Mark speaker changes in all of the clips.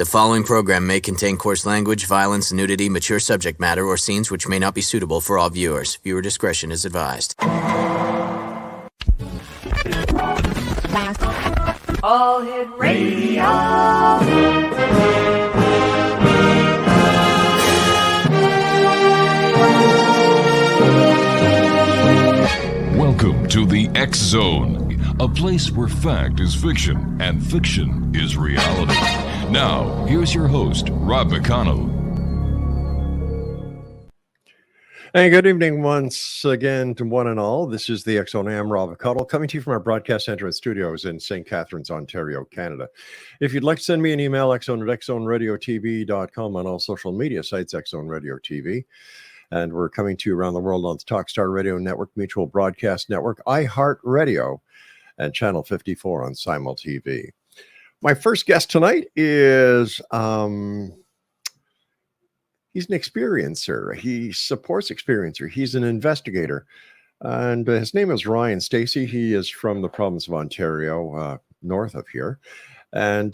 Speaker 1: The following program may contain coarse language, violence, nudity, mature subject matter, or scenes which may not be suitable for all viewers. Viewer discretion is advised.
Speaker 2: All Hit Radio.
Speaker 3: Welcome to the X Zone, a place where fact is fiction and fiction is reality. Now, here's your host, Rob McConnell.
Speaker 4: Hey, good evening once again to one and all. This is the X Zone. I am Rob McConnell, coming to you from our broadcast center and studios in St. Catharines, Ontario, Canada. If you'd like to send me an email, xzone@xzoneradiotv.com, on all social media sites, X Zone Radio TV. And we're coming to you around the world on the Talkstar Radio Network, Mutual Broadcast Network, iHeartRadio, and Channel 54 on Simul TV. My first guest tonight is, he's an experiencer. He supports experiencer. He's an investigator. And his name is Ryan STACEY. He is from the province of Ontario, north of here. And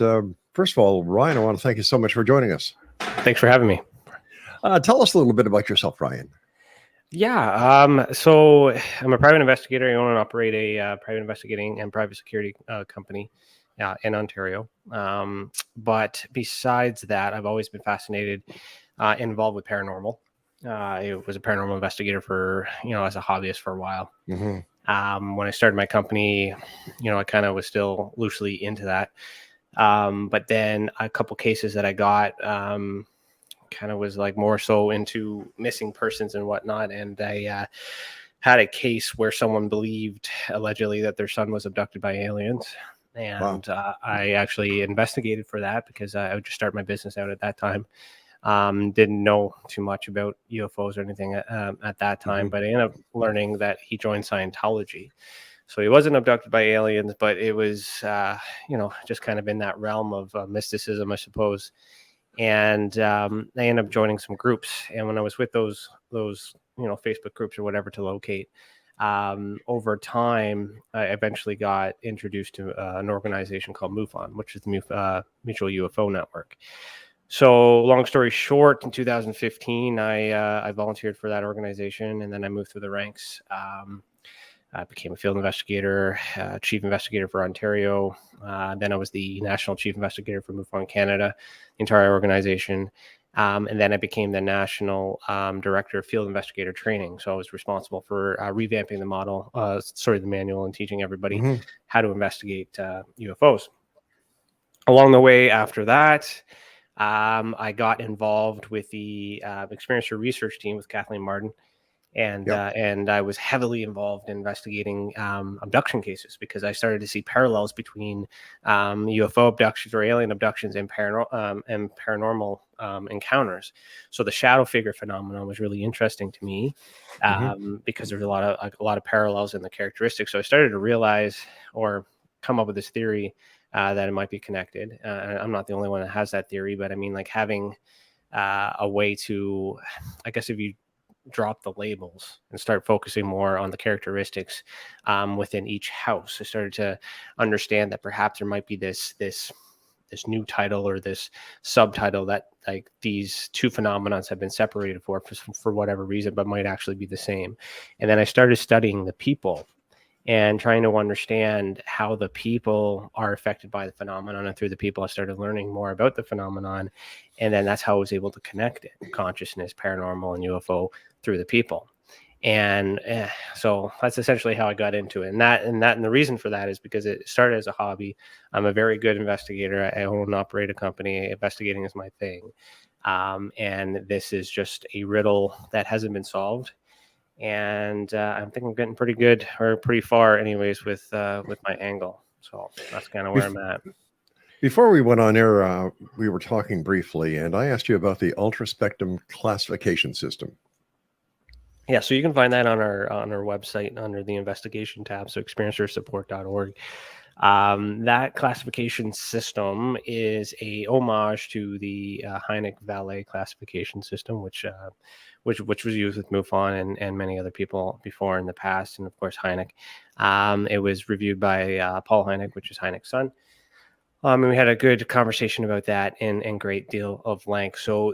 Speaker 4: first of all, Ryan, I want to thank you so much for joining us.
Speaker 5: Thanks for having me.
Speaker 4: Tell us a little bit about yourself, Ryan.
Speaker 5: Yeah, so I'm a private investigator. I own and operate a private investigating and private security company in Ontario. But besides that, I've always been fascinated, involved with paranormal. I was a paranormal investigator for, as a hobbyist for a while. Mm-hmm. When I started my company, I kind of was still loosely into that. But then a couple cases that I got, kind of was like more so into missing persons and whatnot. And I had a case where someone believed allegedly that their son was abducted by aliens. And wow. I actually investigated for that because I would just start my business out at that time. Didn't know too much about UFOs or anything at that time, mm-hmm. but I ended up learning that he joined Scientology. So he wasn't abducted by aliens, but it was, just kind of in that realm of mysticism, I suppose. And I ended up joining some groups. And when I was with those Facebook groups or whatever to locate, over time, I eventually got introduced to an organization called MUFON, which is the Mutual UFO Network. So long story short, in 2015, I volunteered for that organization, and then I moved through the ranks. I became a field investigator, chief investigator for Ontario. Then I was the national chief investigator for MUFON Canada, the entire organization. And then I became the national director of field investigator training. So I was responsible for revamping the model, the manual, and teaching everybody mm-hmm. how to investigate UFOs. Along the way after that, I got involved with the experiencer research team with Kathleen Martin. And yep. And I was heavily involved in investigating abduction cases because I started to see parallels between UFO abductions or alien abductions and paranormal encounters. So the shadow figure phenomenon was really interesting to me because there's a lot of parallels in the characteristics. So I started to realize or come up with this theory that it might be connected. I'm not the only one that has that theory, but I mean, like having a way to, I guess, if you drop the labels and start focusing more on the characteristics within each house, I started to understand that perhaps there might be this new title or this subtitle that like these two phenomena have been separated for whatever reason, but might actually be the same. And then I started studying the people and trying to understand how the people are affected by the phenomenon. And through the people, I started learning more about the phenomenon. And then that's how I was able to connect it, consciousness, paranormal, and UFO through the people. And so that's essentially how I got into it. And the reason for that is because it started as a hobby. I'm a very good investigator. I own and operate a company. Investigating is my thing. And this is just a riddle that hasn't been solved. And I think I'm getting pretty good, or pretty far anyways, with my angle. So that's kind of where I'm at.
Speaker 4: Before we went on air, we were talking briefly, and I asked you about the Ultraspectrum Classification System.
Speaker 5: Yeah, so you can find that on our website under the investigation tab, so experiencersupport.org. That classification system is a homage to the Hynek Valet classification system, which was used with MUFON and many other people before in the past, and of course Hynek. It was reviewed by Paul Hynek, which is Hynek's son. And we had a good conversation about that in great deal of length. So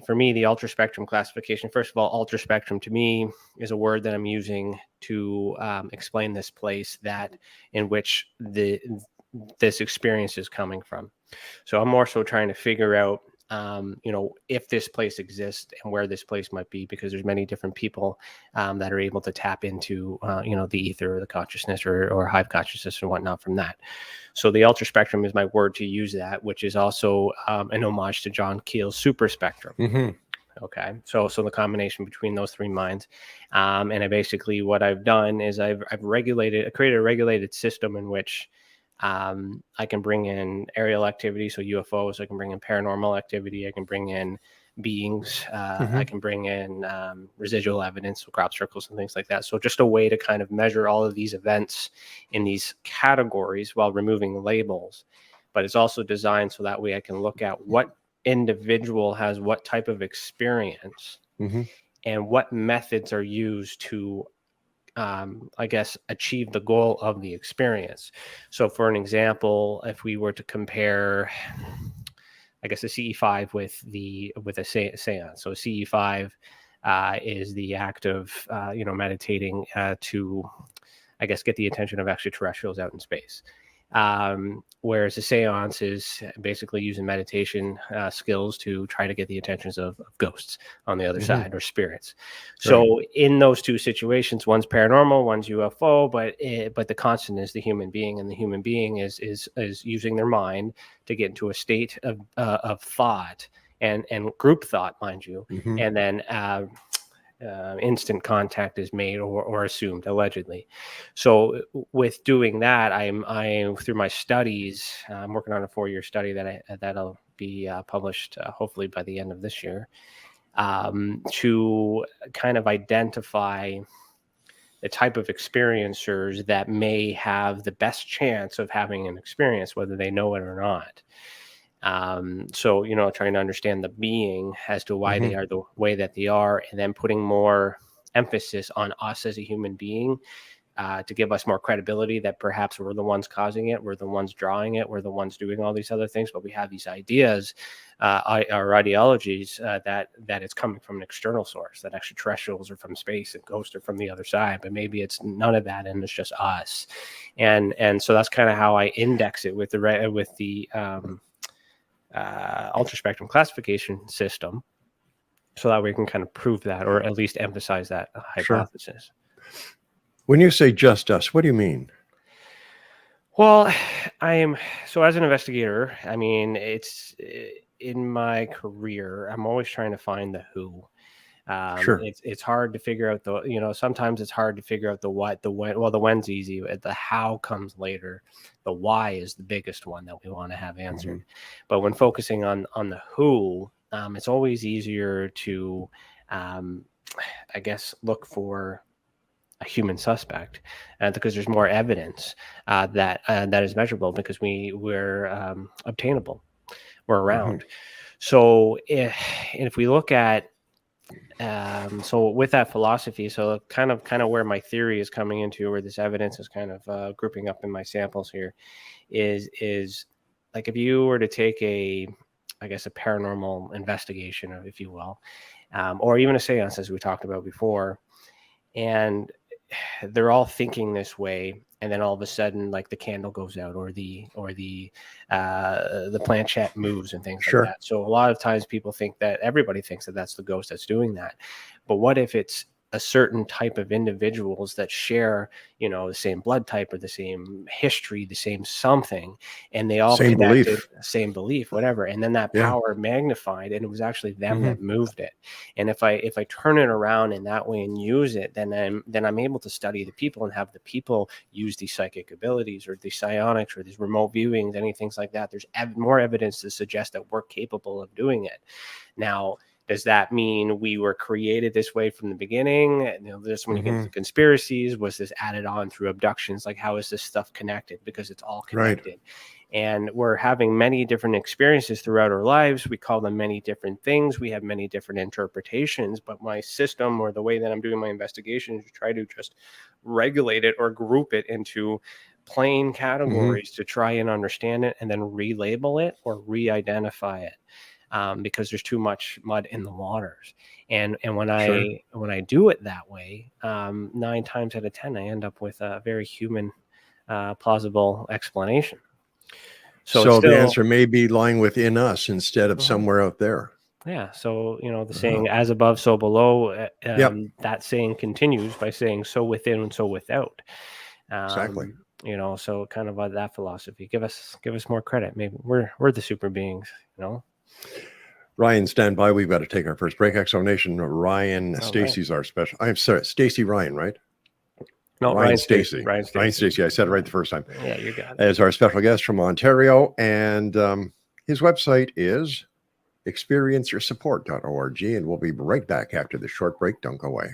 Speaker 5: for me, the ultraspectrum classification, first of all, ultraspectrum to me is a word that I'm using to explain this place in which this experience is coming from. So I'm more so trying to figure out, if this place exists and where this place might be, because there's many different people that are able to tap into, the ether or the consciousness or hive consciousness and whatnot from that. So the ultra spectrum is my word to use that, which is also an homage to John Keel's super spectrum.
Speaker 4: Mm-hmm.
Speaker 5: Okay, so the combination between those three minds, and what I've done is I've created a regulated system in which I can bring in aerial activity, so UFOs. I can bring in paranormal activity. I can bring in beings. I can bring in residual evidence, so crop circles and things like that. So just a way to kind of measure all of these events in these categories while removing labels. But it's also designed so that way I can look at what individual has what type of experience and what methods are used to achieve the goal of the experience. So for an example, if we were to compare, I guess, a CE5 with a seance. So CE5 is the act of, meditating to, I guess, get the attention of extraterrestrials out in space. Whereas a seance is basically using meditation skills to try to get the attentions of ghosts on the other side, or spirits. So in those two situations, one's paranormal, one's UFO, but the constant is the human being, and the human being is using their mind to get into a state of thought and group thought, mind you, and then instant contact is made or assumed, allegedly. So with doing that, I'm through my studies, I'm working on a 4-year study that'll be published hopefully by the end of this year, to kind of identify the type of experiencers that may have the best chance of having an experience, whether they know it or not. So, trying to understand the being as to why they are the way that they are, and then putting more emphasis on us as a human being, to give us more credibility that perhaps we're the ones causing it, we're the ones drawing it, we're the ones doing all these other things, but we have these ideas, our ideologies, that it's coming from an external source, that extraterrestrials are from space and ghosts are from the other side, but maybe it's none of that and it's just us. And so that's kind of how I index it with the ultraspectrum classification system, so that we can kind of prove that, or at least emphasize that hypothesis.
Speaker 4: When you say just us, what do you mean?
Speaker 5: Well, so as an investigator, I mean, it's in my career, I'm always trying to find the who. It's hard to figure out sometimes it's hard to figure out the what, the when. Well, the when's easy. The how comes later. The why is the biggest one that we want to have answered. But when focusing on the who, it's always easier to, I guess, look for a human suspect, because there's more evidence that is measurable, because we're obtainable, we're around. So if we look at so with that philosophy, so kind of where my theory is coming into, where this evidence is kind of grouping up in my samples here, is like, if you were to take a paranormal investigation, if you will, or even a seance, as we talked about before, and they're all thinking this way, and then all of a sudden, like, the candle goes out, or the planchette moves and things like that. So a lot of times everybody thinks that that's the ghost that's doing that. But what if it's a certain type of individuals that share, the same blood type, or the same history, the same something, and they all
Speaker 4: same
Speaker 5: belief, whatever. And then that power magnified, and it was actually them that moved it. And if I turn it around in that way and use it, then I'm able to study the people and have the people use these psychic abilities, or these psionics, or these remote viewings, any things like that. There's more evidence to suggest that we're capable of doing it. Now, does that mean we were created this way from the beginning? This, when you get to conspiracies, was this added on through abductions? Like, how is this stuff connected? Because it's all connected. And we're having many different experiences throughout our lives. We call them many different things. We have many different interpretations. But my system, or the way that I'm doing my investigation, is to try to just regulate it or group it into plain categories to try and understand it and then relabel it or re-identify it, because there's too much mud in the waters. And when I do it that way, 9 times out of 10, I end up with a very human, plausible explanation.
Speaker 4: So the answer may be lying within us instead of somewhere out there.
Speaker 5: Yeah. So, the saying as above, so below, that saying continues by saying so within and so without.
Speaker 4: Exactly.
Speaker 5: So kind of that philosophy. Give us more credit. Maybe we're the super beings,
Speaker 4: Ryan, stand by. We've got to take our first break. Exo Nation, Ryan, Stacey's our special. I'm sorry, Stacey Ryan, right?
Speaker 5: No, Ryan Stacey.
Speaker 4: Ryan Stacey. I said it right the first time.
Speaker 5: Yeah, you got it.
Speaker 4: As our special guest from Ontario. And his website is experienceyoursupport.org. And we'll be right back after this short break. Don't go away.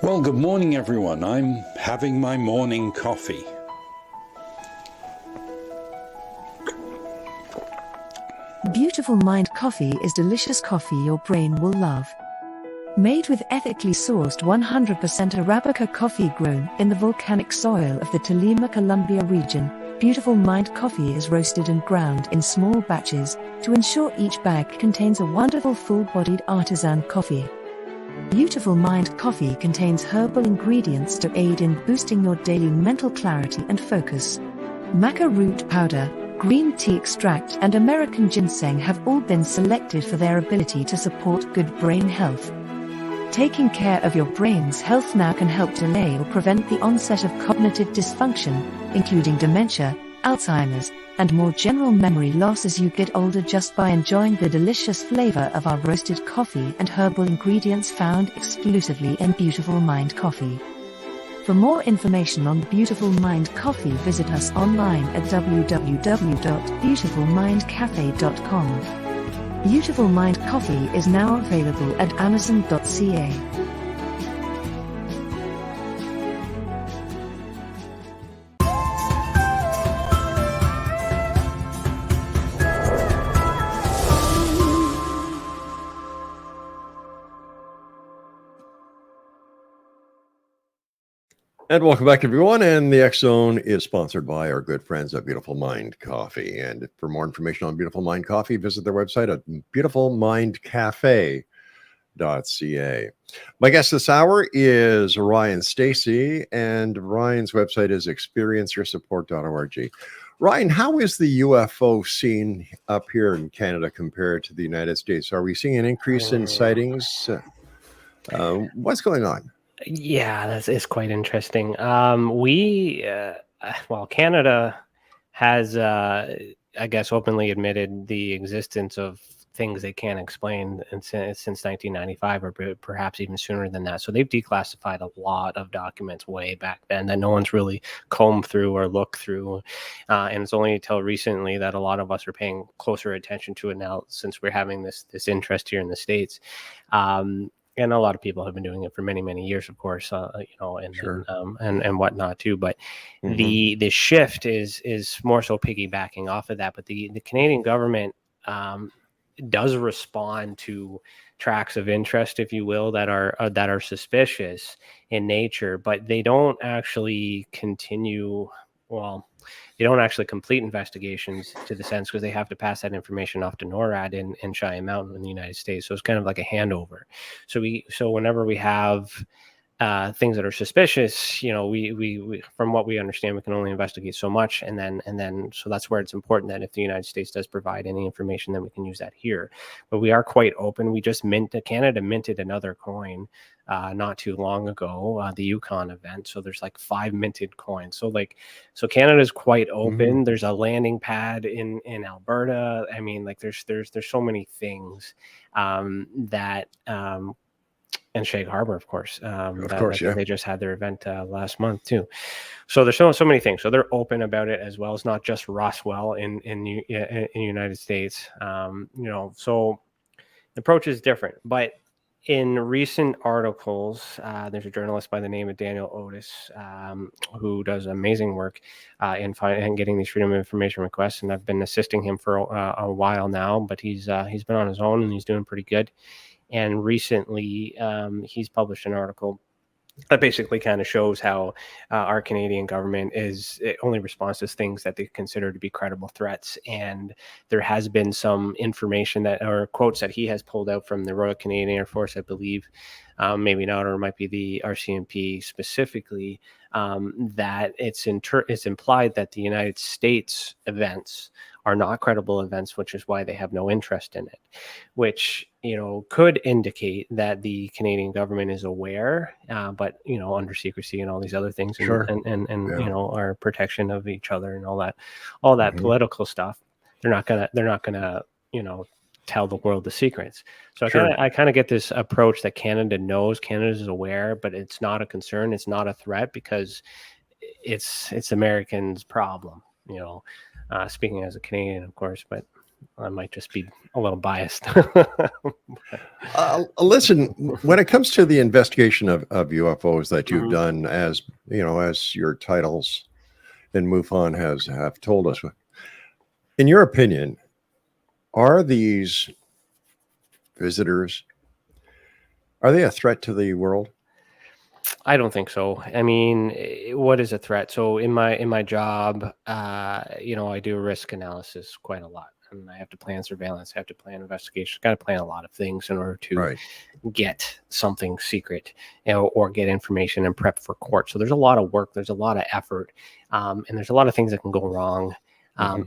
Speaker 6: Well, good morning, everyone. I'm having my morning coffee.
Speaker 7: Beautiful Mind Coffee is delicious coffee your brain will love. Made with ethically sourced 100% Arabica coffee grown in the volcanic soil of the Tolima, Colombia region, Beautiful Mind Coffee is roasted and ground in small batches to ensure each bag contains a wonderful full-bodied artisan coffee. Beautiful Mind Coffee contains herbal ingredients to aid in boosting your daily mental clarity and focus. Maca root powder, green tea extract and American ginseng have all been selected for their ability to support good brain health. Taking care of your brain's health now can help delay or prevent the onset of cognitive dysfunction, including dementia, Alzheimer's, and more general memory loss as you get older just by enjoying the delicious flavor of our roasted coffee and herbal ingredients found exclusively in Beautiful Mind Coffee. For more information on Beautiful Mind Coffee, visit us online at www.beautifulmindcafe.com. Beautiful Mind Coffee is now available at amazon.ca.
Speaker 4: And welcome back, everyone. And the X Zone is sponsored by our good friends at Beautiful Mind Coffee. And for more information on Beautiful Mind Coffee, visit their website at beautifulmindcafe.ca. My guest this hour is Ryan Stacey, and Ryan's website is experienceyoursupport.org. Ryan, how is the UFO scene up here in Canada compared to the United States? Are we seeing an increase in sightings? What's going on?
Speaker 5: Yeah, it's quite interesting. Canada has, I guess, openly admitted the existence of things they can't explain since 1995, or perhaps even sooner than that. So they've declassified a lot of documents way back then that no one's really combed through or looked through. And it's only until recently that a lot of us are paying closer attention to it now, since we're having this interest here in the States. And a lot of people have been doing it for many, many years, of course, and whatnot too. But the shift is more so piggybacking off of that. But the Canadian government does respond to tracks of interest, if you will, that are suspicious in nature, but they don't actually they don't actually complete investigations to the sense, because they have to pass that information off to NORAD in Cheyenne Mountain in the United States. So it's kind of like a handover. So whenever we have things that are suspicious, we from what we understand, we can only investigate so much, and then so that's where it's important that if the United States does provide any information, then we can use that here. But we are quite open. We just Canada minted another coin not too long ago, the Yukon event. So there's like 5 minted coins. So Canada's quite open. There's a landing pad in Alberta. I mean, like there's so many things that and Shag Harbor, of course. They just had their event last month too. So there's so many things. So they're open about it as well. It's not just Roswell in the United States. So the approach is different, but in recent articles, there's a journalist by the name of Daniel Otis who does amazing work in getting these freedom of information requests, and I've been assisting him for a while now. But he's been on his own and he's doing pretty good. And recently, he's published an article that basically kind of shows how our Canadian government it only responds to things that they consider to be credible threats. And there has been some information or quotes that he has pulled out from the Royal Canadian Air Force, I believe, maybe not, or it might be the RCMP specifically, that it's implied that the United States events are not credible events, which is why they have no interest in it, which, could indicate that the Canadian government is aware, but, under secrecy and all these other things, and,
Speaker 4: Sure.
Speaker 5: and our protection of each other and all that political stuff. They're not gonna, tell the world the secrets. So I kind of get this approach that Canada is aware, but it's not a concern. It's not a threat because it's Americans' problem, speaking as a Canadian, of course, but I might just be a little biased.
Speaker 4: Listen, when it comes to the investigation of UFOs that you've done, as your titles in MUFON have told us, in your opinion, are these visitors, are they a threat to the world?
Speaker 5: I don't think so. I mean, what is a threat? So in my job, I do risk analysis quite a lot, and I have to plan surveillance, I have to plan investigation, got to plan a lot of things in order to get something secret, or get information and prep for court. So there's a lot of work, there's a lot of effort, and there's a lot of things that can go wrong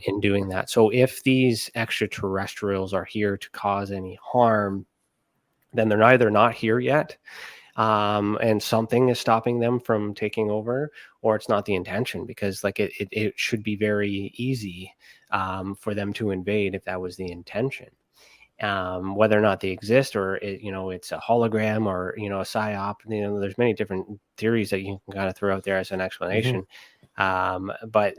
Speaker 5: in doing that. So if these extraterrestrials are here to cause any harm, then they're either not here yet, and something is stopping them from taking over, or it's not the intention, because it should be very easy for them to invade if that was the intention. Whether or not they exist, or it's a hologram, or a psyop, there's many different theories that you can kind of throw out there as an explanation. But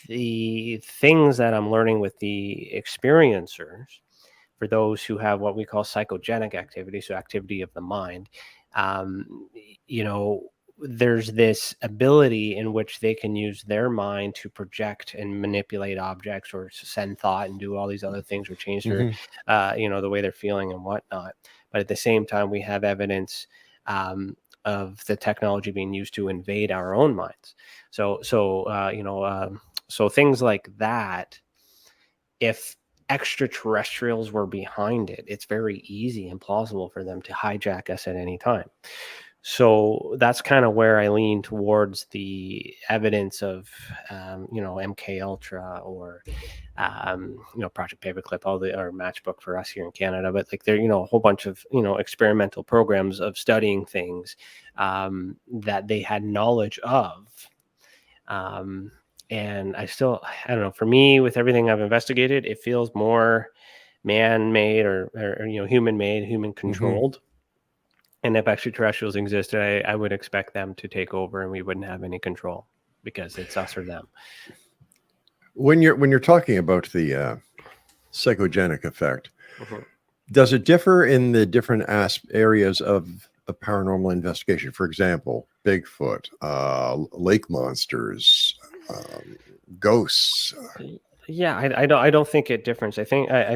Speaker 5: the things that I'm learning with the experiencers, for those who have what we call psychogenic activity, so activity of the mind, there's this ability in which they can use their mind to project and manipulate objects, or send thought and do all these other things, or change their, the way they're feeling and whatnot. But at the same time, we have evidence of the technology being used to invade our own minds. So things like that, if extraterrestrials were behind it, it's very easy and plausible for them to hijack us at any time. So that's kind of where I lean towards the evidence of, MK Ultra, or, Project Paperclip, or Matchbook for us here in Canada. But there, a whole bunch of, experimental programs of studying things that they had knowledge of. And I don't know, for me, with everything I've investigated, it feels more man-made, or human-made, human-controlled. And if extraterrestrials existed, I would expect them to take over, and we wouldn't have any control, because it's us or them.
Speaker 4: When you're talking about the psychogenic effect, does it differ in the different areas of a paranormal investigation? For example, Bigfoot, lake monsters, ghosts.
Speaker 5: Yeah, I don't think it differs. I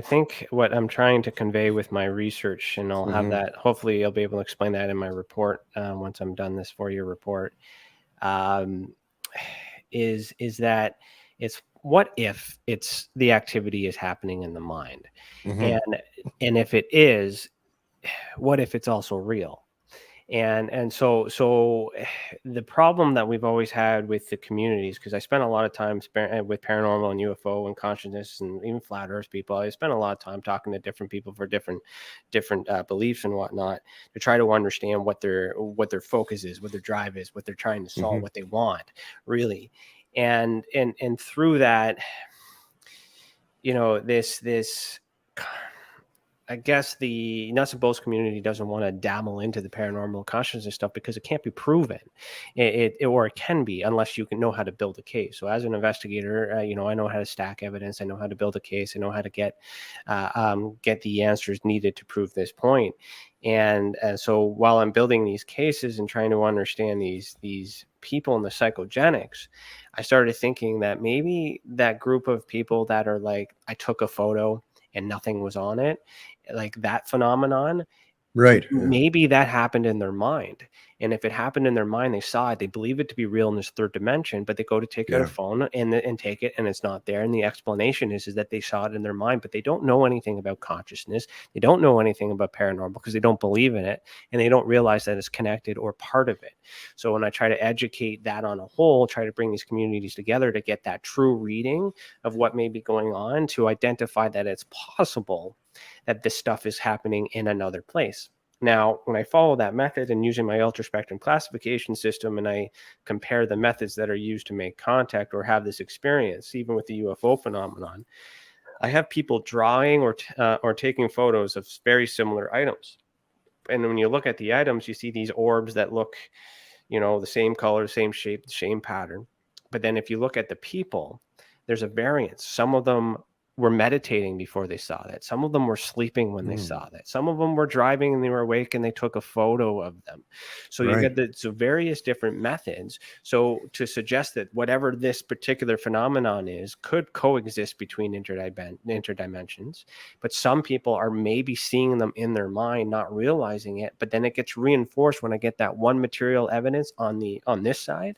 Speaker 5: think what I'm trying to convey with my research, and I'll have that, hopefully I'll be able to explain that in my report once I'm done this 4-year report, is that it's, what if it's the activity is happening in the mind, and if it is, what if it's also real? And so the problem that we've always had with the communities, because I spent a lot of time with paranormal and UFO and consciousness, and even flat earth people, I spent a lot of time talking to different people for different beliefs and whatnot, to try to understand what their focus is, what their drive is, what they're trying to solve, what they want, really. And through that, this I guess the nuts and bolts community doesn't want to dabble into the paranormal consciousness stuff because it can't be proven, or it can be unless you can know how to build a case. So as an investigator, I know how to stack evidence, I know how to build a case, I know how to get the answers needed to prove this point. And so while I'm building these cases and trying to understand these people and the psychogenics, I started thinking that maybe that group of people that are like, I took a photo and nothing was on it, like that phenomenon,
Speaker 4: Right.
Speaker 5: maybe that happened in their mind. And if it happened in their mind, they saw it, they believe it to be real in this third dimension, but they go to take out a phone and take it and it's not there. And the explanation is that they saw it in their mind, but they don't know anything about consciousness. They don't know anything about paranormal because they don't believe in it. And they don't realize that it's connected or part of it. So when I try to educate that on a whole, try to bring these communities together to get that true reading of what may be going on, to identify that it's possible that this stuff is happening in another place. Now, when I follow that method and using my Ultraspectrum Classification System, and I compare the methods that are used to make contact or have this experience, even with the UFO phenomenon, I have people drawing or taking photos of very similar items. And when you look at the items, you see these orbs that look, the same color, same shape, same pattern. But then if you look at the people, there's a variance. Some of them were meditating before they saw that. Some of them were sleeping when they saw that. Some of them were driving and they were awake and they took a photo of them. So you get various different methods. So to suggest that whatever this particular phenomenon is could coexist between interdimensions, but some people are maybe seeing them in their mind, not realizing it. But then it gets reinforced when I get that one material evidence on this side.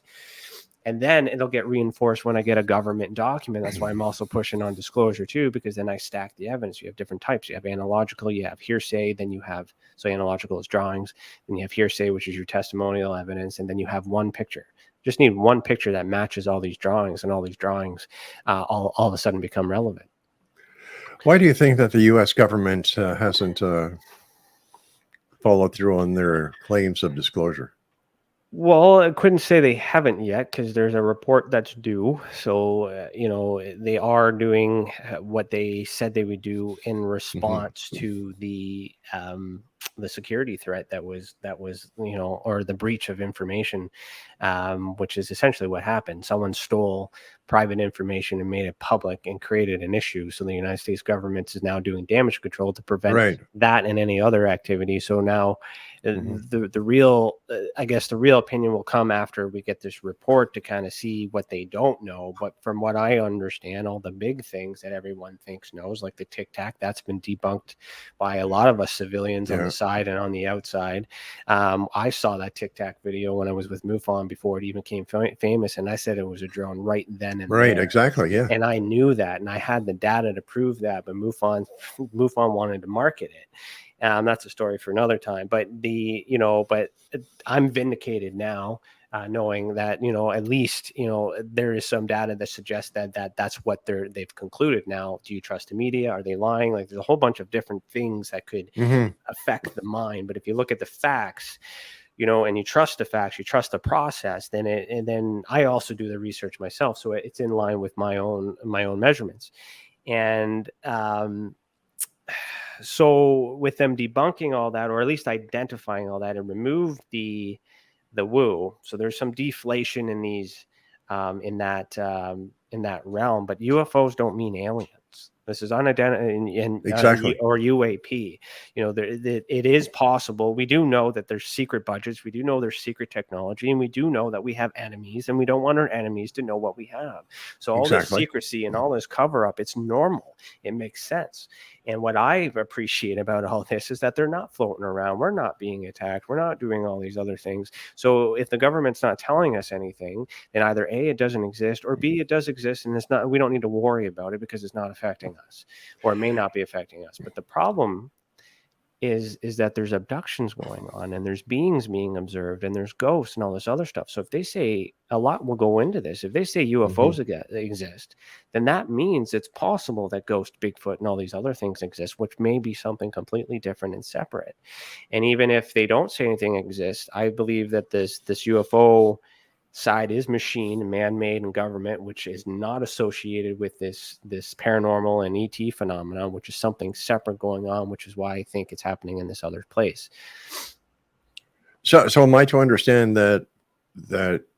Speaker 5: And then it'll get reinforced when I get a government document. That's why I'm also pushing on disclosure too, because then I stack the evidence. You have different types. You have analogical, you have hearsay, then you have, so analogical is drawings, then you have hearsay, which is your testimonial evidence, and then you have one picture. Just need one picture that matches all these drawings, and all these drawings all of a sudden become relevant.
Speaker 4: Why do you think that the U.S. government hasn't followed through on their claims of disclosure?
Speaker 5: Well, I couldn't say they haven't yet because there's a report that's due. So, they are doing what they said they would do in response to the security threat that was, or the breach of information, which is essentially what happened. Someone stole private information and made it public and created an issue. So the United States government is now doing damage control to prevent that and any other activity. So now the real, I guess the real opinion will come after we get this report to kind of see what they don't know. But from what I understand, all the big things that everyone thinks knows, like the Tic Tac, that's been debunked by a lot of us civilians on the side and on the outside. I saw that Tic Tac video when I was with MUFON before it even became famous, and I said it was a drone right then and there.
Speaker 4: Exactly, yeah.
Speaker 5: And I knew that, and I had the data to prove that, but MUFON wanted to market it. That's a story for another time. But but I'm vindicated now, knowing that at least there is some data that suggests that that's what they've concluded. Now, do you trust the media? Are they lying? Like, there's a whole bunch of different things that could affect the mind. But if you look at the facts, and you trust the facts, you trust the process, then I also do the research myself, so it's in line with my own measurements. And so with them debunking all that, or at least identifying all that, and removed the woo, so there's some deflation in these in that realm. But UFOs don't mean aliens. This is unidentified
Speaker 4: exactly.
Speaker 5: Or UAP. It is possible. We do know that there's secret budgets. We do know there's secret technology, and we do know that we have enemies, and we don't want our enemies to know what we have. So all this secrecy and all this cover up, it's normal. It makes sense. And what I appreciate about all this is that they're not floating around. We're not being attacked. We're not doing all these other things. So if the government's not telling us anything, then either A, it doesn't exist, or B, it does exist, and it's not. We don't need to worry about it because it's not affecting us, or it may not be affecting us. But the problem is that there's abductions going on, and there's beings being observed, and there's ghosts and all this other stuff. So if they say, a lot will go into this, if they say UFOs exist, then that means it's possible that ghost, Bigfoot, and all these other things exist, which may be something completely different and separate. And even if they don't say anything exists, I believe that this UFO side is machine, man-made, and government, which is not associated with this paranormal and ET phenomenon, which is something separate going on, which is why I think it's happening in this other place.
Speaker 4: So am I to understand that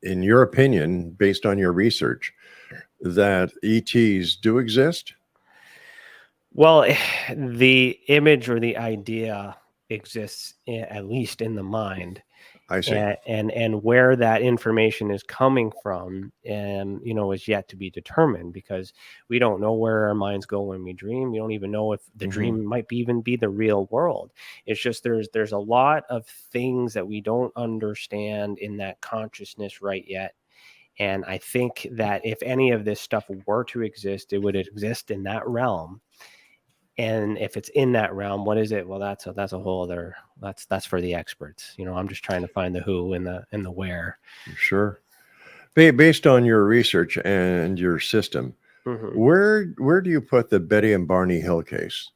Speaker 4: in your opinion, based on your research, that ETs do exist?
Speaker 5: Well, the image or the idea exists at least in the mind.
Speaker 4: I see.
Speaker 5: And where that information is coming from, is yet to be determined, because we don't know where our minds go when we dream. We don't even know if the dream might even be the real world. It's just there's a lot of things that we don't understand in that consciousness right yet. And I think that if any of this stuff were to exist, it would exist in that realm. And if it's in that realm, what is it? Well, that's a whole other, that's for the experts. I'm just trying to find the who and the where.
Speaker 4: Sure. Based on your research and your system, where do you put the Betty and Barney Hill case?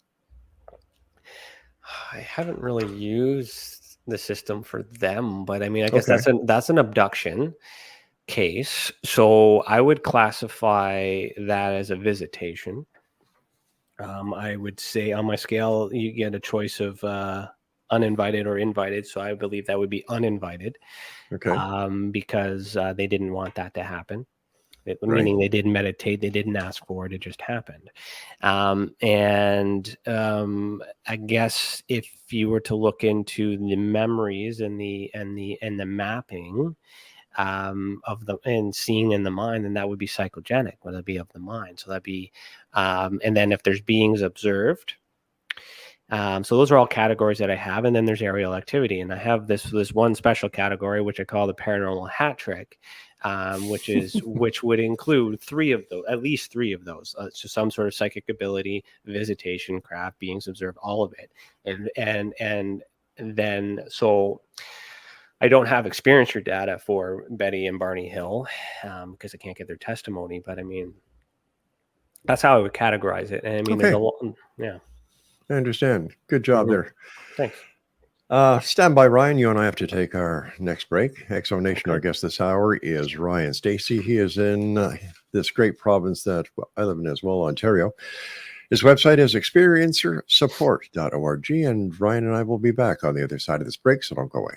Speaker 5: I haven't really used the system for them, but I mean, I guess that's an abduction case. So I would classify that as a visitation. I would say on my scale, you get a choice of uninvited or invited. So I believe that would be uninvited.
Speaker 4: Okay.
Speaker 5: Because they didn't want that to happen. Meaning they didn't meditate, they didn't ask for it, it just happened. I guess if you were to look into the memories and the mapping of the and seeing in the mind, then that would be psychogenic, whether it be of the mind. So that'd be and then if there's beings observed, so those are all categories that I have. And then there's aerial activity, and I have this one special category which I call the paranormal hat trick, which would include at least three of those. So some sort of psychic ability, visitation, craft, beings observed, all of it. And then so I don't have experience or data for Betty and Barney Hill because I can't get their testimony. But I mean, that's how I would categorize it. And I mean, there's a lot. Yeah.
Speaker 4: I understand. Good job there.
Speaker 5: Thanks.
Speaker 4: Stand by, Ryan. You and I have to take our next break. Exonation, our guest this hour is Ryan STACEY. He is in this great province that I live in as well, Ontario. His website is experiencersupport.org, and Ryan and I will be back on the other side of this break, so don't go away.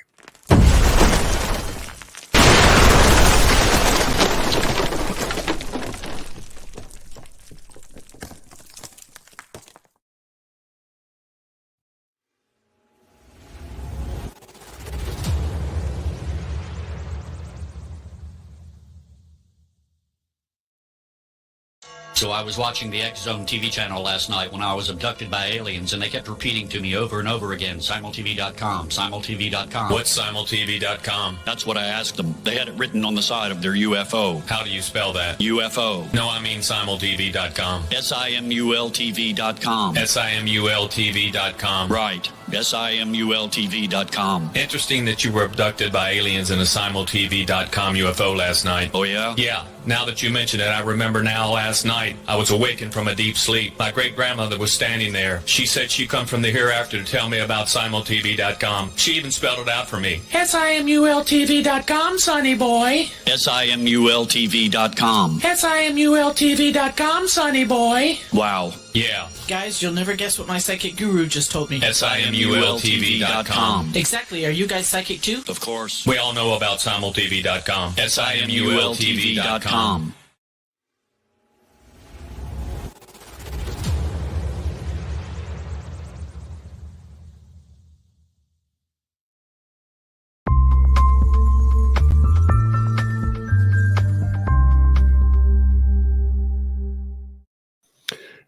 Speaker 8: So I was watching the X Zone TV channel last night when I was abducted by aliens, and they kept repeating to me over and over again, simultv.com, simultv.com.
Speaker 9: What's simultv.com?
Speaker 8: That's what I asked them. They had it written on the side of their UFO.
Speaker 9: How do you spell that?
Speaker 8: UFO.
Speaker 9: No, I mean simultv.com.
Speaker 8: simultv.com.
Speaker 9: simultv.com.
Speaker 8: Right. simultv.com.
Speaker 9: Interesting that you were abducted by aliens in a simultv.com UFO last night.
Speaker 8: Oh, yeah?
Speaker 9: Yeah. Now that you mention it, I remember now last night I was awakened from a deep sleep. My great-grandmother was standing there. She said she come from the hereafter to tell me about simultv.com. She even spelled it out for me.
Speaker 10: simultv.com, sonny boy.
Speaker 8: simultv.com.
Speaker 10: simultv.com, sonny boy.
Speaker 8: Wow.
Speaker 9: Yeah.
Speaker 10: Guys, you'll never guess what my psychic guru just told me.
Speaker 9: simultv.com.
Speaker 10: Exactly. Are you guys psychic too?
Speaker 8: Of course.
Speaker 9: We all know about simultv.com. simultv.com.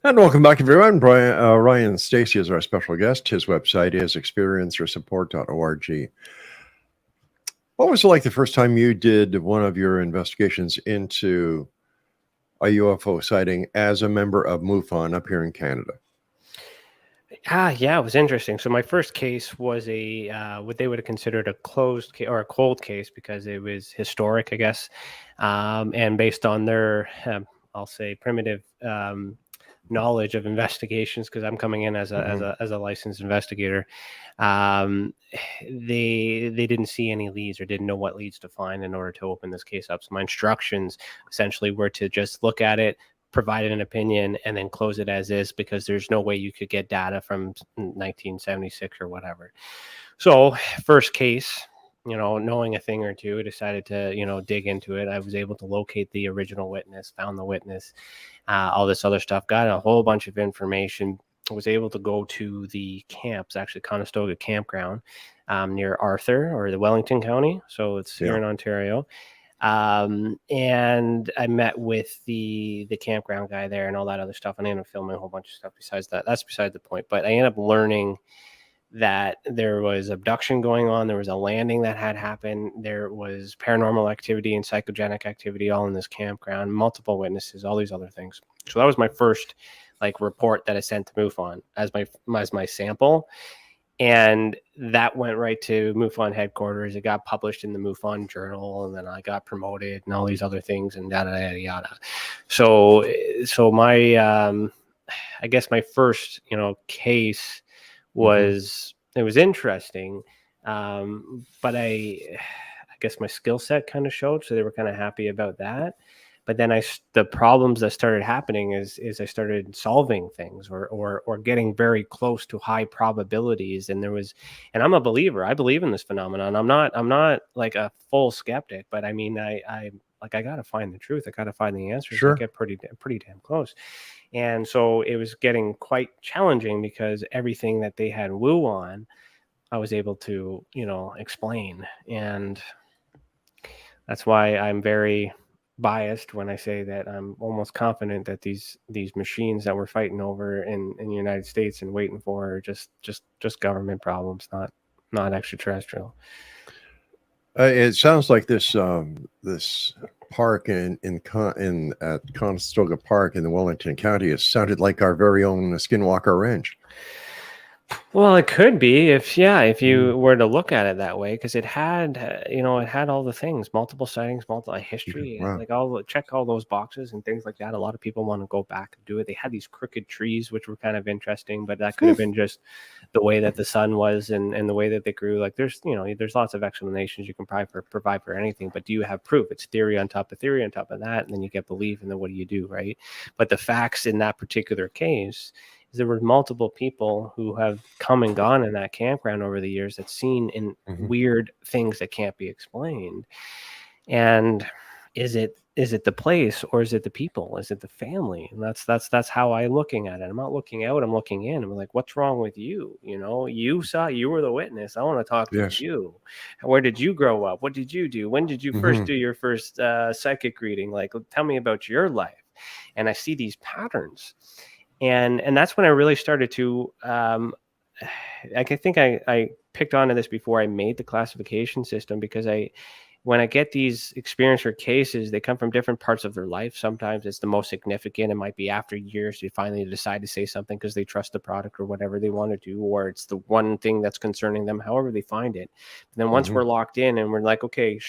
Speaker 4: And welcome back, everyone. Ryan STACEY is our special guest. His website is experiencersupport.org. What was it like the first time you did one of your investigations into a UFO sighting as a member of MUFON up here in Canada?
Speaker 5: Yeah, it was interesting. So my first case was what they would have considered a closed case or a cold case because it was historic, I guess, and based on their, I'll say, primitive knowledge of investigations, because I'm coming in as a licensed investigator. They didn't see any leads or didn't know what leads to find in order to open this case up. So my instructions essentially were to just look at it, provide an opinion, and then close it as is, because there's no way you could get data from 1976 or whatever. So first case, knowing a thing or two, I decided to, dig into it. I was able to locate the original witness, found the witness, all this other stuff, got a whole bunch of information. I was able to go to the camps, actually Conestoga campground, near Arthur, or the Wellington County. So it's here in Ontario. And I met with the campground guy there and all that other stuff. And I ended up filming a whole bunch of stuff besides that. That's beside the point. But I ended up learning that there was abduction going on. There was a landing that had happened. There was paranormal activity and psychogenic activity all in this campground, multiple witnesses, all these other things. So that was my first report that I sent to MUFON as my sample. And that went right to MUFON headquarters. It got published in the MUFON journal, and then I got promoted and all these other things and yada, yada, yada. So my, I guess my first, case was, it was interesting. But I guess my skill set kind of showed, so they were kind of happy about that. But then the problems that started happening is I started solving things or getting very close to high probabilities. And I'm a believer. I believe in this phenomenon. I'm not like a full skeptic, but I mean, I got to find the truth. I got to find the answers.
Speaker 4: Sure.
Speaker 5: I get pretty damn close. And so it was getting quite challenging, because everything that they had woo on, I was able to, explain. And that's why I'm very biased when I say that I'm almost confident that these machines that we're fighting over in the United States and waiting for are just government problems, not extraterrestrial.
Speaker 4: It sounds like this park at Conestoga Park in the Wellington County has sounded like our very own Skinwalker Ranch.
Speaker 5: Well, it could be if you were to look at it that way, because it had, it had all the things, multiple sightings, multiple history,
Speaker 4: Wow.
Speaker 5: check all those boxes and things like that. A lot of people want to go back and do it. They had these crooked trees, which were kind of interesting, but that could have been just the way that the sun was and the way that they grew. Like there's lots of explanations you can provide for anything, but do you have proof? It's theory on top of theory on top of that, and then you get belief, and then what do you do, right? But the facts in that particular case, there were multiple people who have come and gone in that campground over the years that's seen in weird things that can't be explained. And is it the place, or is it the people? Is it the family? And that's how I'm looking at it. I'm not looking out, I'm looking in. I'm like, what's wrong with you? You were the witness. I want to talk to you. Where did you grow up? What did you do? When did you first do your first psychic reading? Like, tell me about your life. And I see these patterns. And that's when I really started to, I think I picked onto this before I made the classification system, because when I get these experiencer cases, they come from different parts of their life. Sometimes it's the most significant. It might be after years you finally decide to say something because they trust the product or whatever they want to do, or it's the one thing that's concerning them, however they find it. And then once we're locked in and we're like, okay,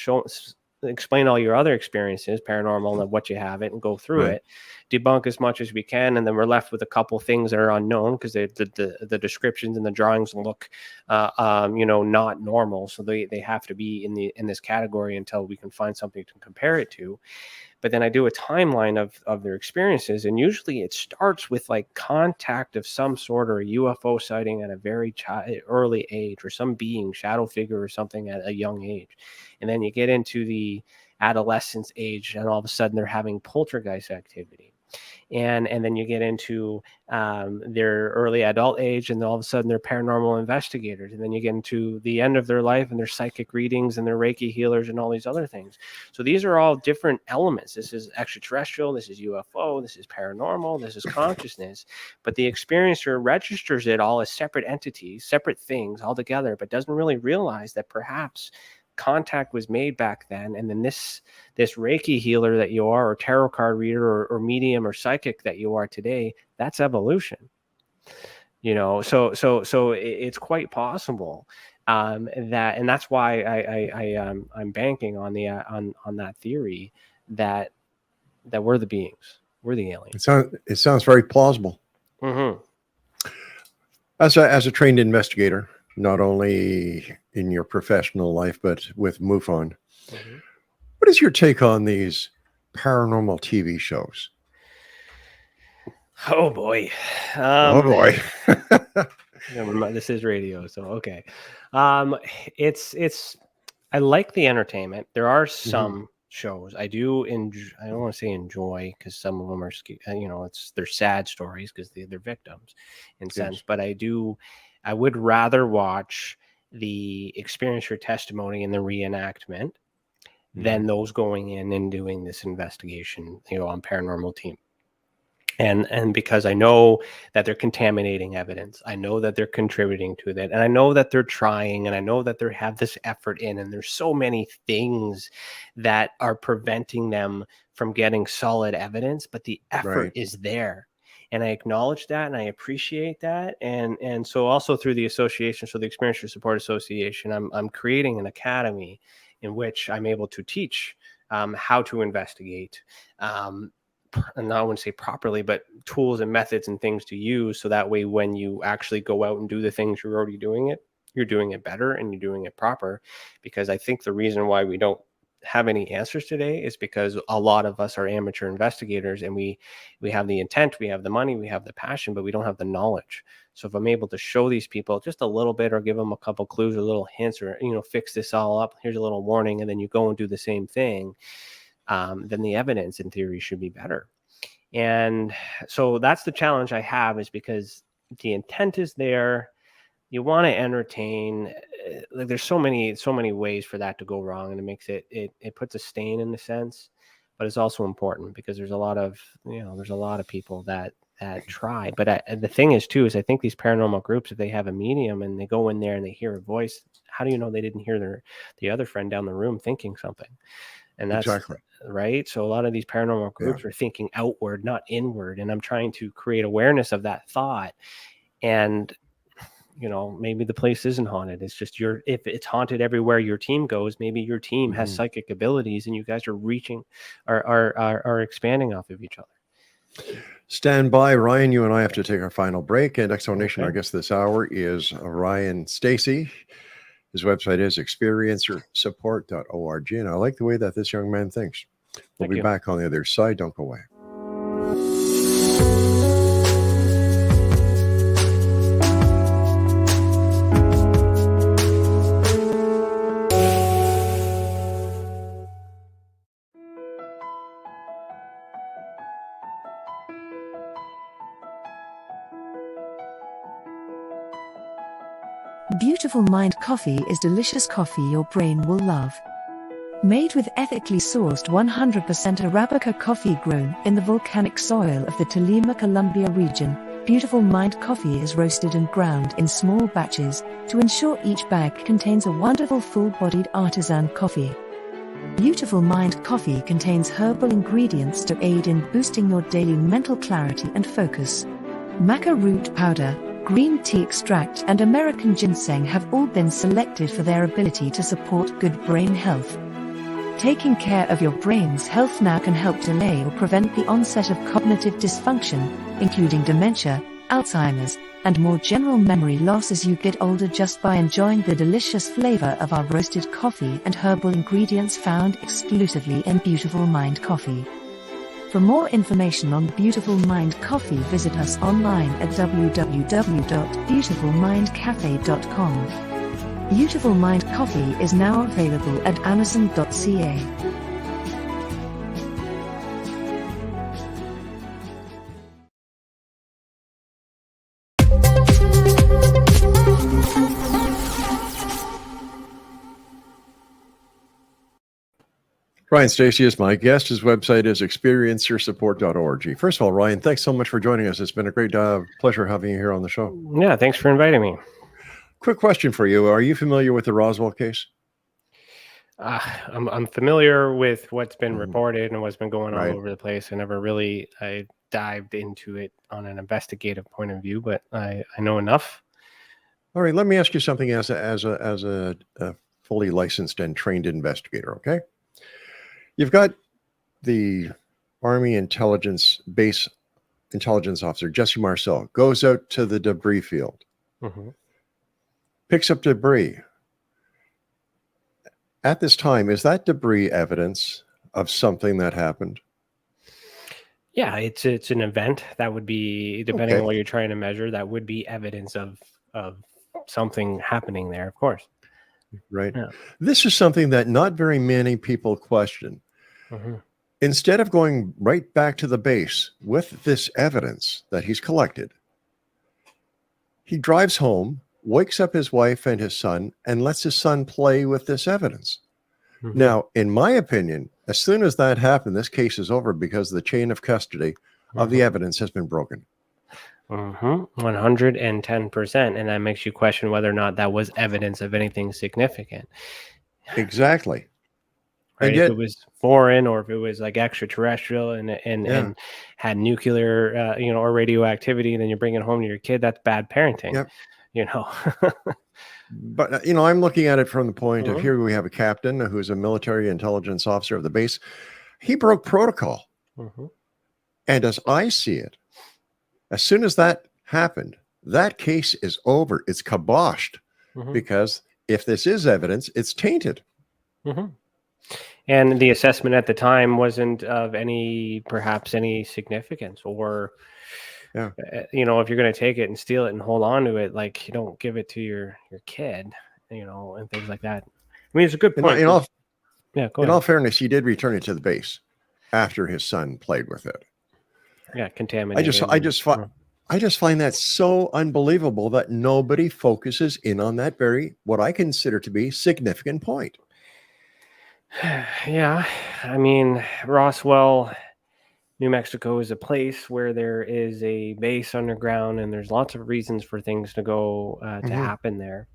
Speaker 5: explain all your other experiences, paranormal, and what you have it, and go through it, debunk as much as we can, and then we're left with a couple things that are unknown, because the descriptions and the drawings look not normal, so they have to be in this category until we can find something to compare it to. But then I do a timeline of their experiences, and usually it starts with like contact of some sort, or a UFO sighting at a very early age, or some being, shadow figure or something at a young age. And then you get into the adolescence age, and all of a sudden they're having poltergeist activity. And then you get into their early adult age, and all of a sudden they're paranormal investigators. And then you get into the end of their life, and their psychic readings, and their Reiki healers, and all these other things. So these are all different elements. This is extraterrestrial, this is UFO, this is paranormal, this is consciousness. But the experiencer registers it all as separate entities, separate things altogether, but doesn't really realize that perhaps contact was made back then, and then this Reiki healer that you are, or tarot card reader, or medium, or psychic that you are today, that's evolution. So it's quite possible and that's why I'm banking on the on that theory that we're the beings. We're the aliens.
Speaker 4: It sounds very plausible.
Speaker 5: Mm-hmm.
Speaker 4: As a trained investigator, not only in your professional life, but with MUFON, what is your take on these paranormal TV shows?
Speaker 5: Oh boy.
Speaker 4: Oh boy.
Speaker 5: This is radio, so okay. It's I like the entertainment. There are some shows I do enjoy. I don't want to say enjoy, because some of them are, they're sad stories because they're victims in sense. But I would rather watch the experience or testimony and the reenactment than those going in and doing this investigation, on paranormal team. And because I know that they're contaminating evidence, I know that they're contributing to that, and I know that they're trying, and I know that they have this effort in, and there's so many things that are preventing them from getting solid evidence, but the effort is there. And I acknowledge that, and I appreciate that. And so also through the association, so the Experiencer Support Association, I'm creating an academy in which I'm able to teach how to investigate, and I wouldn't say properly, but tools and methods and things to use. So that way, when you actually go out and do the things you're already doing you're doing it better and you're doing it proper. Because I think the reason why we don't have any answers today is because a lot of us are amateur investigators, and we have the intent, we have the money, we have the passion, but we don't have the knowledge. So if I'm able to show these people just a little bit, or give them a couple clues or little hints, or fix this all up, here's a little warning, and then you go and do the same thing, then the evidence in theory should be better. And so that's the challenge I have, is because the intent is there. You want to entertain. Like, there's so many ways for that to go wrong, and it makes it puts a stain in the sense, but it's also important because there's a lot of people that try. But the thing is too, is I think these paranormal groups, if they have a medium and they go in there and they hear a voice, how do you know they didn't hear the other friend down the room thinking something? And that's exactly right. So a lot of these paranormal groups are thinking outward, not inward. And I'm trying to create awareness of that thought. And, maybe the place isn't haunted. It's just if it's haunted everywhere your team goes, maybe your team has psychic abilities and you guys are expanding off of each other.
Speaker 4: Stand by, Ryan. You and I have to take our final break. And Exonation, our guest this hour is Ryan STACEY. His website is experiencersupport.org. And I like the way that this young man thinks. We'll be back on the other side. Don't go away.
Speaker 7: Beautiful Mind Coffee is delicious coffee your brain will love. Made with ethically sourced 100% Arabica coffee grown in the volcanic soil of the Tolima, Colombia region, Beautiful Mind Coffee is roasted and ground in small batches to ensure each bag contains a wonderful full-bodied artisan coffee. Beautiful Mind Coffee contains herbal ingredients to aid in boosting your daily mental clarity and focus. Maca root powder, green tea extract and American ginseng have all been selected for their ability to support good brain health. Taking care of your brain's health now can help delay or prevent the onset of cognitive dysfunction, including dementia, Alzheimer's, and more general memory loss as you get older, just by enjoying the delicious flavor of our roasted coffee and herbal ingredients found exclusively in Beautiful Mind Coffee. For more information on Beautiful Mind Coffee, visit us online at www.beautifulmindcafe.com. Beautiful Mind Coffee is now available at amazon.ca.
Speaker 4: Ryan STACEY is my guest. His website is experiencersupport.org. First of all, Ryan, thanks so much for joining us. It's been a great pleasure having you here on the show.
Speaker 5: Yeah, thanks for inviting me.
Speaker 4: Quick question for you. Are you familiar with the Roswell case?
Speaker 5: I'm familiar with what's been reported and what's been going on all over the place. I dived into it on an investigative point of view, but I know enough.
Speaker 4: All right, let me ask you something as a fully licensed and trained investigator, okay? You've got Army intelligence base intelligence officer Jesse Marcel goes out to the debris field, picks up debris. At this time, is that debris evidence of something that happened?
Speaker 5: Yeah, it's an event that would be, depending on what you're trying to measure, that would be evidence of something happening there, of course.
Speaker 4: Right.
Speaker 5: Yeah.
Speaker 4: This is something that not very many people question. Instead of going right back to the base with this evidence that he's collected, he drives home, wakes up his wife and his son, and lets his son play with this evidence. Now, in my opinion, as soon as that happened, this case is over because the chain of custody of the evidence has been broken.
Speaker 5: 110%. And that makes you question whether or not that was evidence of anything significant.
Speaker 4: Exactly.
Speaker 5: Right?
Speaker 4: And yet,
Speaker 5: if it was foreign, or if it was like extraterrestrial and had nuclear, or radioactivity, then you bring it home to your kid, that's bad parenting.
Speaker 4: But, I'm looking at it from the point of, here we have a captain who's a military intelligence officer of the base. He broke protocol. And as I see it, as soon as that happened, that case is over. It's kiboshed because if this is evidence, it's tainted.
Speaker 5: And the assessment at the time wasn't of perhaps any significance, or, if you're going to take it and steal it and hold on to it, like, you don't give it to your kid, and things like that. I mean, it's a good point.
Speaker 4: In all fairness, he did return it to the base after his son played with it.
Speaker 5: Yeah, contaminated.
Speaker 4: I just find that so unbelievable that nobody focuses in on that what I consider to be significant point.
Speaker 5: Yeah, I mean, Roswell, New Mexico is a place where there is a base underground, and there's lots of reasons for things to go to happen there.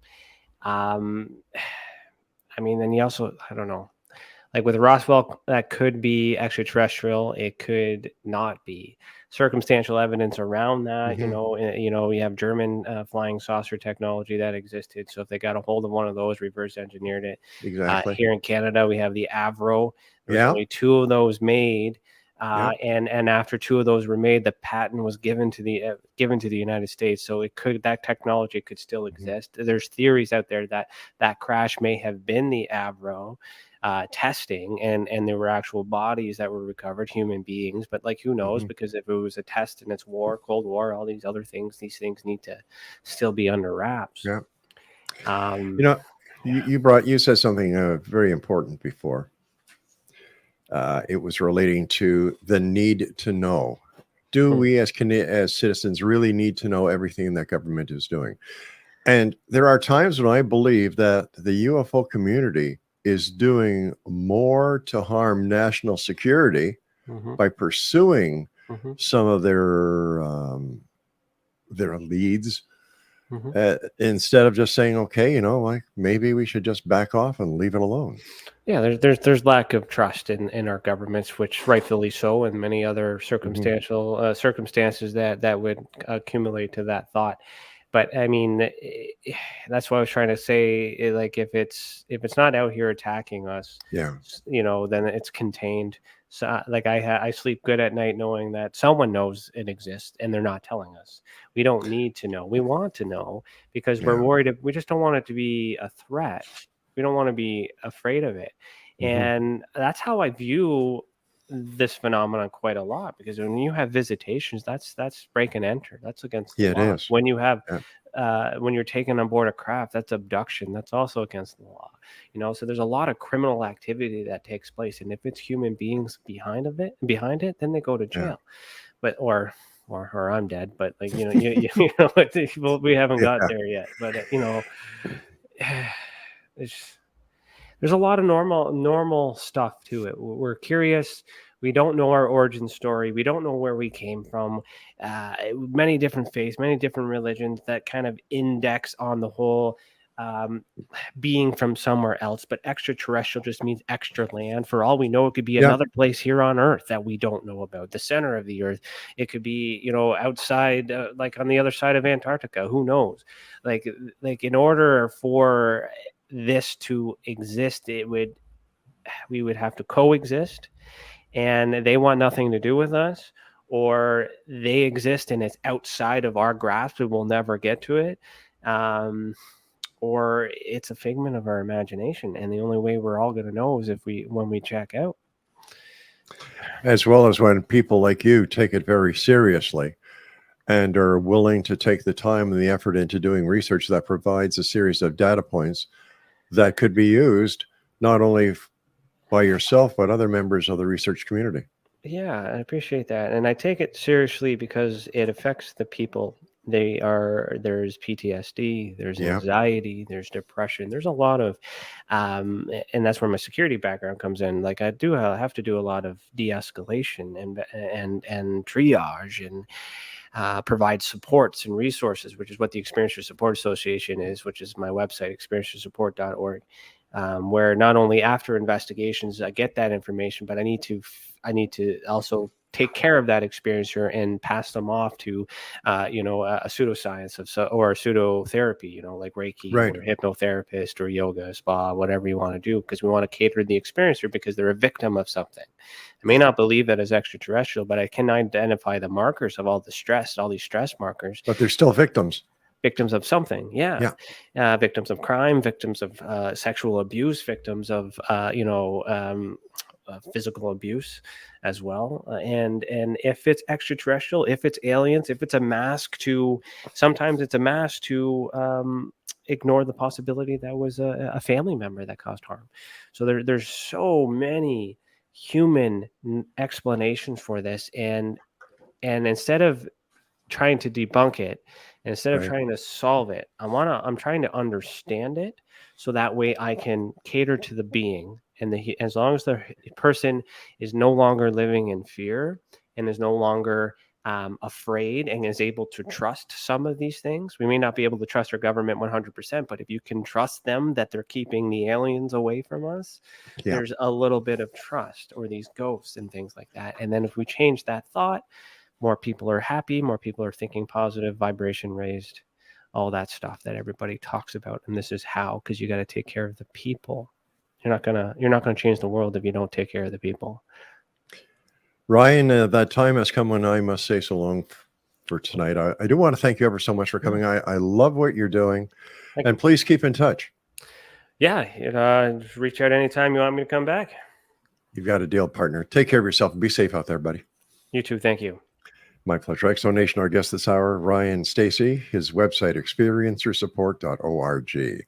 Speaker 5: I mean, then you also, I don't know, like with Roswell, that could be extraterrestrial. It could not be. Circumstantial evidence around that, we have German flying saucer technology that existed. So if they got a hold of one of those, reverse engineered it.
Speaker 4: Exactly.
Speaker 5: Here in Canada, we have the Avro. There's only 2 of those made. And after 2 of those were made, the patent was given to the United States. So that technology could still exist. There's theories out there that crash may have been the Avro testing, and there were actual bodies that were recovered, human beings. But like, who knows? Because if it was a test and it's Cold War, all these other things, these things need to still be under wraps.
Speaker 4: Yeah. You said something very important before. It was relating to the need to know. Do we as citizens really need to know everything that government is doing? And there are times when I believe that the UFO community is doing more to harm national security by pursuing some of their leads instead of just saying, okay, like maybe we should just back off and leave it alone.
Speaker 5: Yeah, there's lack of trust in our governments, which rightfully so, and many other circumstances that would accumulate to that thought. But I mean, that's what I was trying to say. Like, if it's not out here attacking us, then it's contained. So, like, I sleep good at night knowing that someone knows it exists and they're not telling us. We don't need to know. We want to know because we're worried. We just don't want it to be a threat. We don't want to be afraid of it. And that's how I view this phenomenon quite a lot, because when you have visitations, that's break and enter. That's against the law.
Speaker 4: It is.
Speaker 5: When you have when you're taken on board a craft, that's abduction. That's also against the law. So there's a lot of criminal activity that takes place, and if it's human beings behind it, then they go to jail. But or I'm dead. But like we haven't got there yet. But there's a lot of normal stuff to it. We're curious. We don't know our origin story. We don't know where we came from. Many different faiths, many different religions that kind of index on the whole being from somewhere else. But extraterrestrial just means extra land. For all we know, it could be another place here on Earth that we don't know about. The center of the Earth. It could be, outside, like on the other side of Antarctica. Who knows? Like in order for this to exist, we would have to coexist. and they want nothing to do with us, or they exist and it's outside of our grasp and we'll never get to it, or it's a figment of our imagination, and the only way we're all going to know is when we check out.
Speaker 4: As well as when people like you take it very seriously and are willing to take the time and the effort into doing research that provides a series of data points that could be used not only by yourself, but other members of the research community.
Speaker 5: Yeah, I appreciate that. And I take it seriously because it affects the people. There's PTSD, there's anxiety, there's depression, there's a lot of, and that's where my security background comes in. Like I have to do a lot of de-escalation and triage and provide supports and resources, which is what the Experiencer Support Association is, which is my website, experiencersupport.org. Where not only after investigations I get that information, but I need to also take care of that experiencer and pass them off to, a pseudoscience or a pseudotherapy, like Reiki or hypnotherapist or yoga, spa, whatever you want to do, because we want to cater to the experiencer because they're a victim of something. I may not believe that as extraterrestrial, but I can identify the markers of all these stress markers.
Speaker 4: But they're still victims.
Speaker 5: Victims of something, victims of crime, victims of sexual abuse, victims of physical abuse as well. And if it's extraterrestrial, if it's aliens, if it's a mask to, sometimes it's a mask to ignore the possibility that was a family member that caused harm. So there's so many human explanations for this, and instead of trying to debunk it, instead of trying to solve it, I'm trying to understand it, so that way I can cater to the being, and as long as the person is no longer living in fear and is no longer afraid and is able to trust some of these things. We may not be able to trust our government 100%, but if you can trust them that they're keeping the aliens away from us, there's a little bit of trust, or these ghosts and things like that. And then if we change that thought, more people are happy, more people are thinking positive, vibration raised, all that stuff that everybody talks about. And this is how, because you got to take care of the people. You're not gonna change the world if you don't take care of the people.
Speaker 4: Ryan, that time has come when I must say so long for tonight. I do want to thank you ever so much for coming. I love what you're doing, and please keep in touch.
Speaker 5: Yeah, just reach out anytime you want me to come back.
Speaker 4: You've got a deal, partner. Take care of yourself and be safe out there, buddy.
Speaker 5: You too. Thank you.
Speaker 4: My pleasure. Exo Nation, our guest this hour, Ryan STACEY, his website, experiencersupport.org.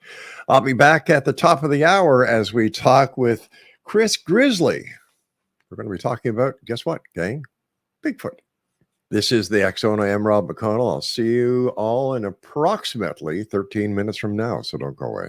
Speaker 4: I'll be back at the top of the hour as we talk with Chris Grizzly. We're going to be talking about, guess what, gang? Bigfoot. This is the Exo. I am Rob McConnell. I'll see you all in approximately 13 minutes from now, so don't go away.